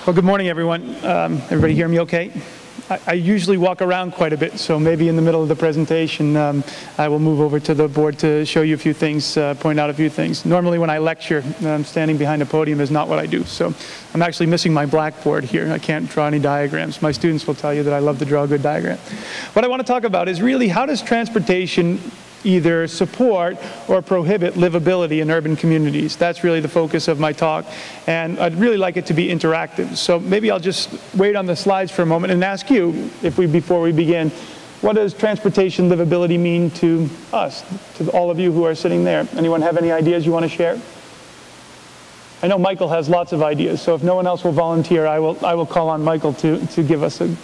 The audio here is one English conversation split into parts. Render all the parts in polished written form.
Well, good morning, everyone. Everybody hear me okay? I usually walk around quite a bit, so maybe in the middle of the presentation I will move over to the board to show you a few things, point out a few things. Normally when I lecture, standing behind a podium is not what I do, so I'm actually missing my blackboard here. I can't draw any diagrams. My students will tell you that I love to draw a good diagram. What I want to talk about is really how does transportation either support or prohibit livability in urban communities. That's really the focus of my talk, and I'd really like it to be interactive. So maybe I'll just wait on the slides for a moment and ask you, before we begin, what does transportation livability mean to us, to all of you who are sitting there? Anyone have any ideas you want to share? I know Michael has lots of ideas, so if no one else will volunteer, I will call on Michael to give us a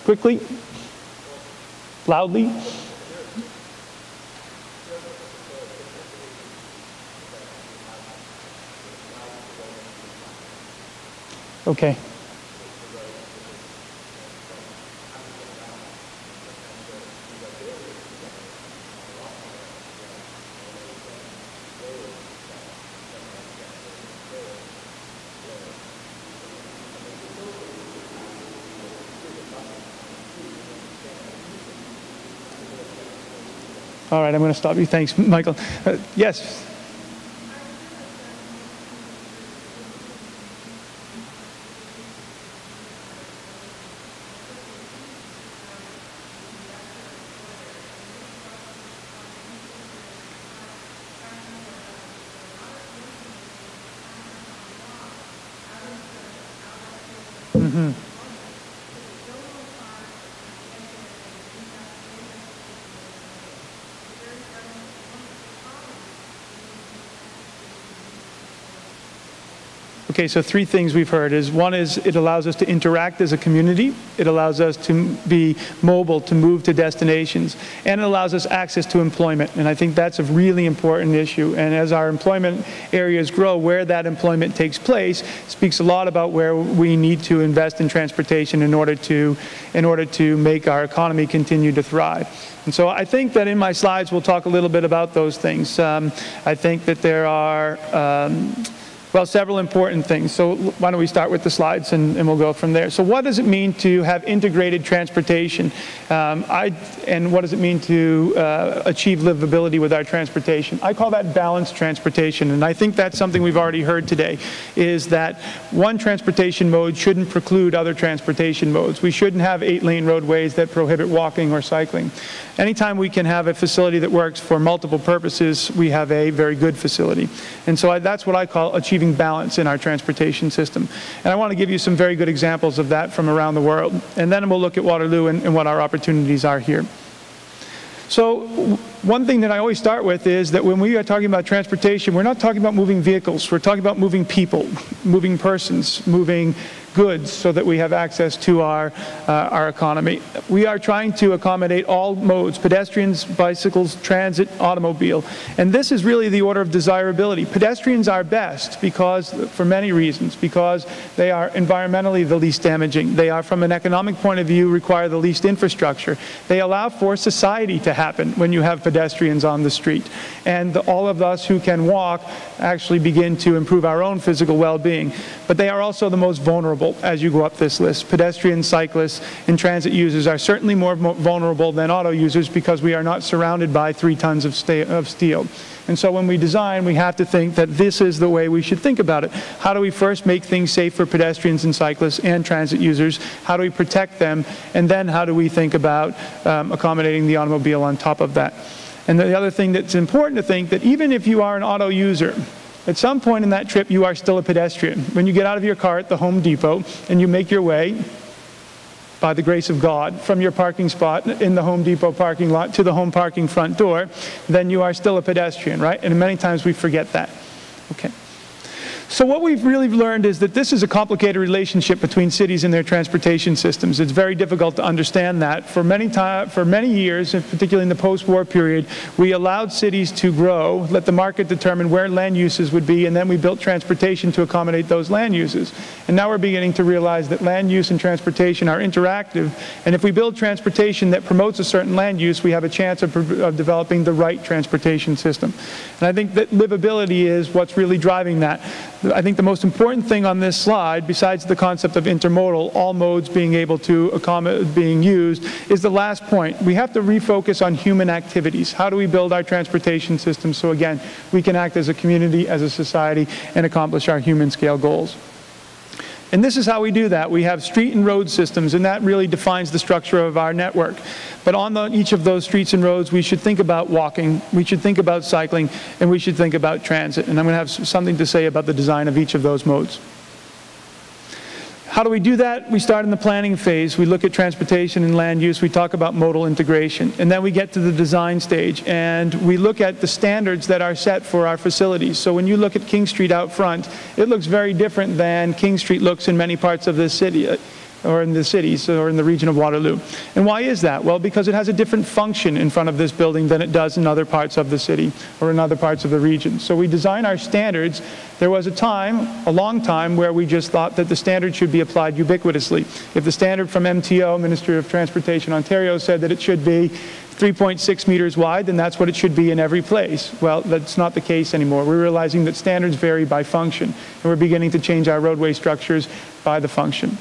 quickly, loudly. Okay. All right, I'm going to stop you. Thanks, Michael. Yes. Okay, so three things we've heard is, one is it allows us to interact as a community, it allows us to be mobile, to move to destinations, and it allows us access to employment. And I think that's a really important issue. And as our employment areas grow, where that employment takes place speaks a lot about where we need to invest in transportation in order to make our economy continue to thrive. And so I think that in my slides we'll talk a little bit about those things. I think that there are well, several important things. So why don't we start with the slides and we'll go from there. So what does it mean to have integrated transportation? And what does it mean to achieve livability with our transportation? I call that balanced transportation. And I think that's something we've already heard today, is that one transportation mode shouldn't preclude other transportation modes. We shouldn't have 8-lane roadways that prohibit walking or cycling. Anytime we can have a facility that works for multiple purposes, we have a very good facility. And so that's what I call achieving balance in our transportation system. And I want to give you some very good examples of that from around the world. And then we'll look at Waterloo and what our opportunities are here. So one thing that I always start with is that when we are talking about transportation, we're not talking about moving vehicles. We're talking about moving people, moving persons, moving goods so that we have access to our economy. We are trying to accommodate all modes: pedestrians, bicycles, transit, automobile. And this is really the order of desirability. Pedestrians are best because, for many reasons, because they are environmentally the least damaging. They are, from an economic point of view, require the least infrastructure. They allow for society to happen when you have pedestrians on the street. And all of us who can walk actually begin to improve our own physical well-being. But they are also the most vulnerable as you go up this list. Pedestrians, cyclists, and transit users are certainly more vulnerable than auto users because we are not surrounded by 3 tons of steel. And so when we design, we have to think that this is the way we should think about it. How do we first make things safe for pedestrians and cyclists and transit users? How do we protect them? And then how do we think about accommodating the automobile on top of that? And the other thing that's important to think, that even if you are an auto user, at some point in that trip, you are still a pedestrian. When you get out of your car at the Home Depot and you make your way, by the grace of God, from your parking spot in the Home Depot parking lot to the home parking front door, then you are still a pedestrian, right? And many times we forget that. Okay. So what we've really learned is that this is a complicated relationship between cities and their transportation systems. It's very difficult to understand that. For many years, and particularly in the post-war period, we allowed cities to grow, let the market determine where land uses would be, and then we built transportation to accommodate those land uses. And now we're beginning to realize that land use and transportation are interactive, and if we build transportation that promotes a certain land use, we have a chance of developing the right transportation system. And I think that livability is what's really driving that. I think the most important thing on this slide, besides the concept of intermodal, all modes being able to accommodate, being used, is the last point. We have to refocus on human activities. How do we build our transportation system so, again, we can act as a community, as a society, and accomplish our human scale goals? And this is how we do that. We have street and road systems, and that really defines the structure of our network. But on each of those streets and roads, we should think about walking, we should think about cycling, and we should think about transit. And I'm going to have something to say about the design of each of those modes. How do we do that? We start in the planning phase. We look at transportation and land use. We talk about modal integration. And then we get to the design stage, and we look at the standards that are set for our facilities. So when you look at King Street out front, it looks very different than King Street looks in many parts of this city, or in the cities, or in the region of Waterloo. And why is that? Well, because it has a different function in front of this building than it does in other parts of the city or in other parts of the region. So we design our standards. There was a time, a long time, where we just thought that the standard should be applied ubiquitously. If the standard from MTO, Ministry of Transportation Ontario, said that it should be 3.6 meters wide, then that's what it should be in every place. Well, that's not the case anymore. We're realizing that standards vary by function, and we're beginning to change our roadway structures by the function.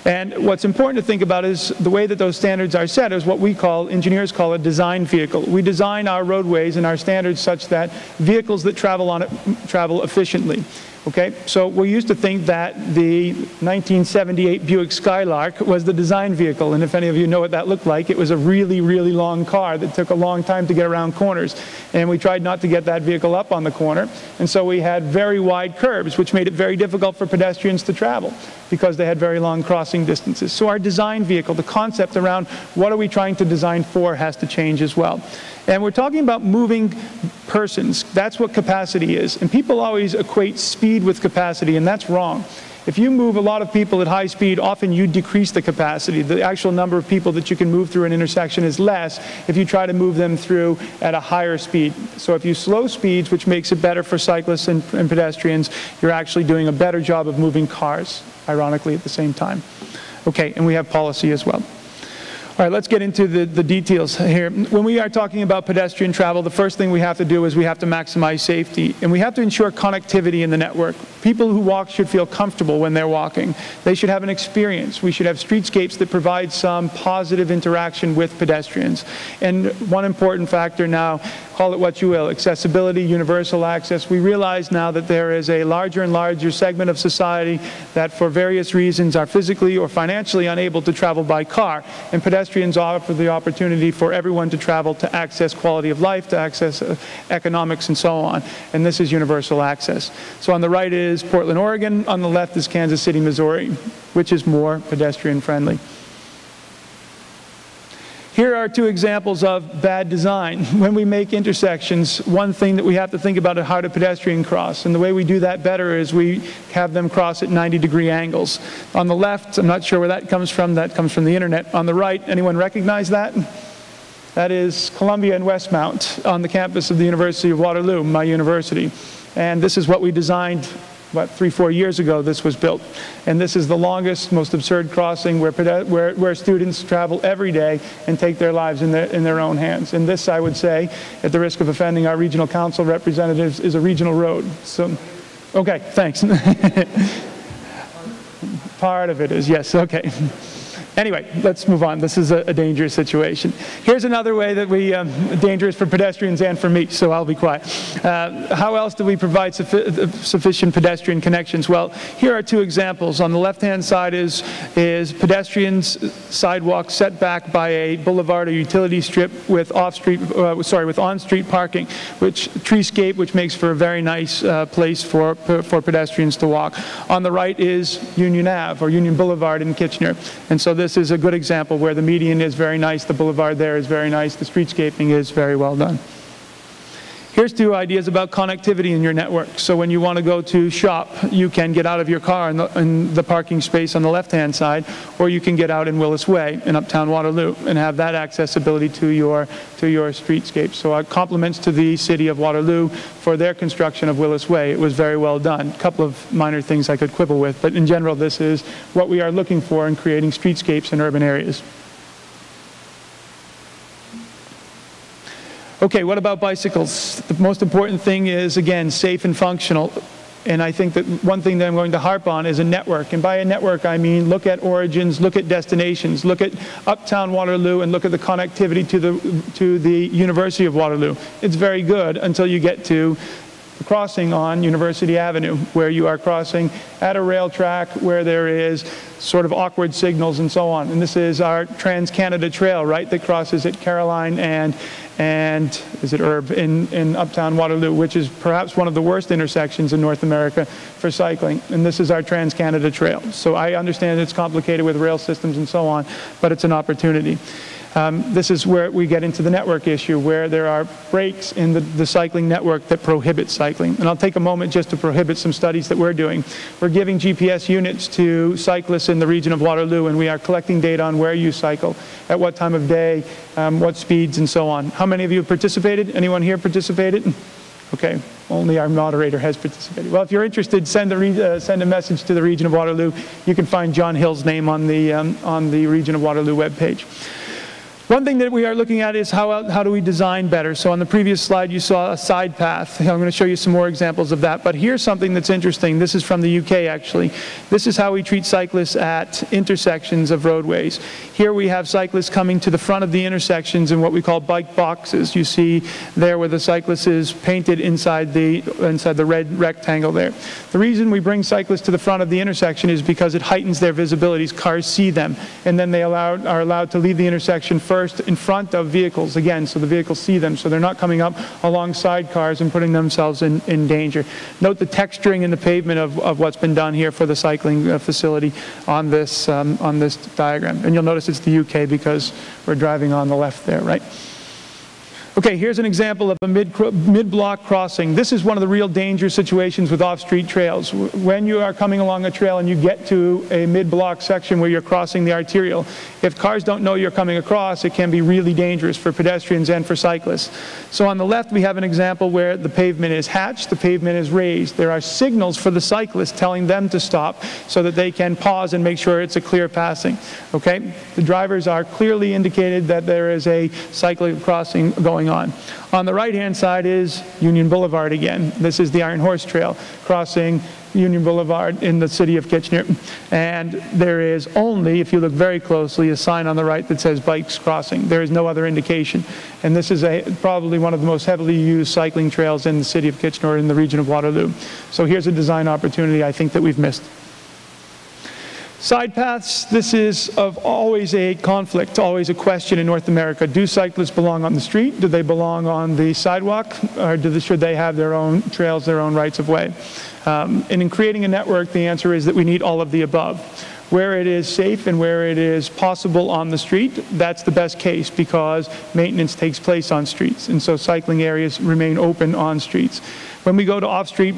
And what's important to think about is the way that those standards are set is what we call, engineers call a design vehicle. We design our roadways and our standards such that vehicles that travel on it travel efficiently. Okay, so we used to think that the 1978 Buick Skylark was the design vehicle, and if any of you know what that looked like, it was a really, really long car that took a long time to get around corners, and we tried not to get that vehicle up on the corner, and so we had very wide curbs, which made it very difficult for pedestrians to travel because they had very long crossing distances. So our design vehicle, the concept around what are we trying to design for, has to change as well. And we're talking about moving persons. That's what capacity is. And people always equate speed with capacity, and that's wrong. If you move a lot of people at high speed, often you decrease the capacity. The actual number of people that you can move through an intersection is less if you try to move them through at a higher speed. So if you slow speeds, which makes it better for cyclists and pedestrians, you're actually doing a better job of moving cars, ironically, at the same time. Okay, and we have policy as well. All right, let's get into the details here. When we are talking about pedestrian travel, the first thing we have to do is we have to maximize safety, and we have to ensure connectivity in the network. People who walk should feel comfortable when they're walking. They should have an experience. We should have streetscapes that provide some positive interaction with pedestrians. And one important factor now, call it what you will, accessibility, universal access. We realize now that there is a larger and larger segment of society that for various reasons are physically or financially unable to travel by car, and pedestrians offer the opportunity for everyone to travel, to access quality of life, to access economics, and so on. And this is universal access. So on the right is Portland, Oregon. On the left is Kansas City, Missouri, which is more pedestrian friendly. Here are two examples of bad design. When we make intersections, one thing that we have to think about is how to pedestrian cross. And the way we do that better is we have them cross at 90-degree angles. On the left, I'm not sure where that comes from the internet. On the right, anyone recognize that? That is Columbia and Westmount on the campus of the University of Waterloo, my university. And this is what we designed. About 3-4 years ago this was built, and this is the longest, most absurd crossing where students travel every day and take their lives in their own hands. And this, I would say, at the risk of offending our regional council representatives, is a regional road. So, okay, thanks. Part of it is, yes, okay. Anyway, let's move on. This is a dangerous situation. Here's another way that we, dangerous for pedestrians and for me, so I'll be quiet. How else do we provide sufficient pedestrian connections? Well, here are two examples. On the left-hand side is pedestrians sidewalk set back by a boulevard or utility strip with on-street parking, treescape, which makes for a very nice place for pedestrians to walk. On the right is Union Ave, or Union Boulevard in Kitchener. And so this is a good example where the median is very nice, the boulevard there is very nice, the streetscaping is very well done. Here's two ideas about connectivity in your network. So when you want to go to shop, you can get out of your car in the parking space on the left-hand side, or you can get out in Willis Way in Uptown Waterloo and have that accessibility to your streetscape. So our compliments to the City of Waterloo for their construction of Willis Way. It was very well done. A couple of minor things I could quibble with, but in general this is what we are looking for in creating streetscapes in urban areas. Okay, what about bicycles? The most important thing is, again, safe and functional. And I think that one thing that I'm going to harp on is a network. And by a network, I mean look at origins, look at destinations, look at Uptown Waterloo, and look at the connectivity to the University of Waterloo. It's very good until you get to the crossing on University Avenue, where you are crossing at a rail track where there is sort of awkward signals and so on. And this is our Trans-Canada Trail, right, that crosses at Caroline and is it Herb in Uptown Waterloo, which is perhaps one of the worst intersections in North America for cycling. And this is our Trans-Canada Trail. So I understand it's complicated with rail systems and so on, but it's an opportunity. This is where we get into the network issue, where there are breaks in the cycling network that prohibit cycling. And I'll take a moment just to prohibit some studies that we're doing. We're giving GPS units to cyclists in the region of Waterloo, and we are collecting data on where you cycle, at what time of day, what speeds, and so on. How many of you have participated? Anyone here participated? Okay, only our moderator has participated. Well, if you're interested, send a message to the region of Waterloo. You can find John Hill's name on the region of Waterloo webpage. One thing that we are looking at is how do we design better. So on the previous slide you saw a side path. I'm going to show you some more examples of that. But here's something that's interesting. This is from the UK actually. This is how we treat cyclists at intersections of roadways. Here we have cyclists coming to the front of the intersections in what we call bike boxes. You see there where the cyclist is painted inside the red rectangle there. The reason we bring cyclists to the front of the intersection is because it heightens their visibilities. Cars see them, and then they are allowed to leave the intersection first in front of vehicles, again, so the vehicles see them, so they're not coming up alongside cars and putting themselves in danger. Note the texturing in the pavement of what's been done here for the cycling facility on this diagram. And you'll notice it's the UK because we're driving on the left there, right? Okay, here's an example of a mid-block crossing. This is one of the real danger situations with off-street trails. When you are coming along a trail and you get to a mid-block section where you're crossing the arterial, if cars don't know you're coming across, it can be really dangerous for pedestrians and for cyclists. So on the left we have an example where the pavement is hatched, the pavement is raised. There are signals for the cyclists telling them to stop so that they can pause and make sure it's a clear passing. Okay? The drivers are clearly indicated that there is a cycling crossing going on. On the right-hand side is Union Boulevard again. This is the Iron Horse Trail crossing Union Boulevard in the city of Kitchener. And there is only, if you look very closely, a sign on the right that says bikes crossing. There is no other indication. And this is probably one of the most heavily used cycling trails in the city of Kitchener in the region of Waterloo. So here's a design opportunity I think that we've missed. Side paths, this is always a conflict, always a question in North America. Do cyclists belong on the street? Do they belong on the sidewalk? Or should they have their own trails, their own rights of way? And in creating a network, the answer is that we need all of the above. Where it is safe and where it is possible on the street, that's the best case because maintenance takes place on streets. And so cycling areas remain open on streets. When we go to off-street,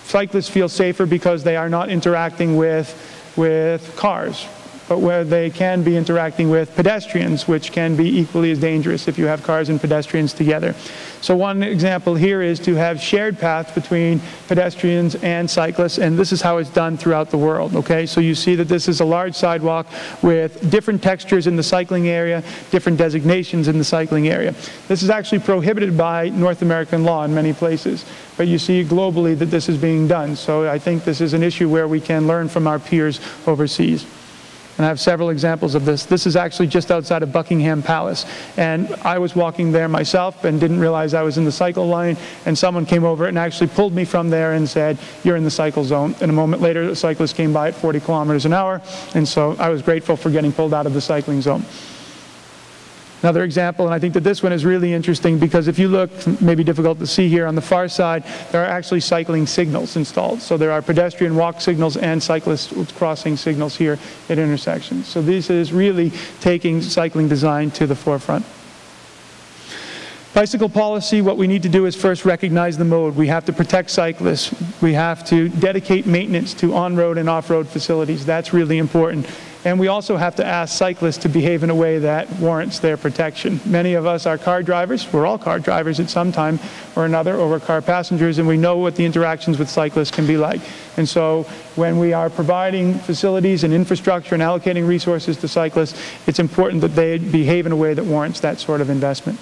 cyclists feel safer because they are not interacting with cars, but where they can be interacting with pedestrians, which can be equally as dangerous if you have cars and pedestrians together. So one example here is to have shared paths between pedestrians and cyclists, and this is how it's done throughout the world, okay? So you see that this is a large sidewalk with different textures in the cycling area, different designations in the cycling area. This is actually prohibited by North American law in many places, but you see globally that this is being done. So I think this is an issue where we can learn from our peers overseas. And I have several examples of this. This is actually just outside of Buckingham Palace. And I was walking there myself and didn't realize I was in the cycle lane. And someone came over and actually pulled me from there and said, "You're in the cycle zone." And a moment later, a cyclist came by at 40 kilometers an hour. And so I was grateful for getting pulled out of the cycling zone. Another example, and I think that this one is really interesting because if you look, maybe difficult to see here on the far side, there are actually cycling signals installed. So there are pedestrian walk signals and cyclist crossing signals here at intersections. So this is really taking cycling design to the forefront. Bicycle policy, what we need to do is first recognize the mode. We have to protect cyclists. We have to dedicate maintenance to on-road and off-road facilities. That's really important. And we also have to ask cyclists to behave in a way that warrants their protection. Many of us are car drivers. We're all car drivers at some time or another, or we're car passengers, and we know what the interactions with cyclists can be like. And so when we are providing facilities and infrastructure and allocating resources to cyclists, it's important that they behave in a way that warrants that sort of investment.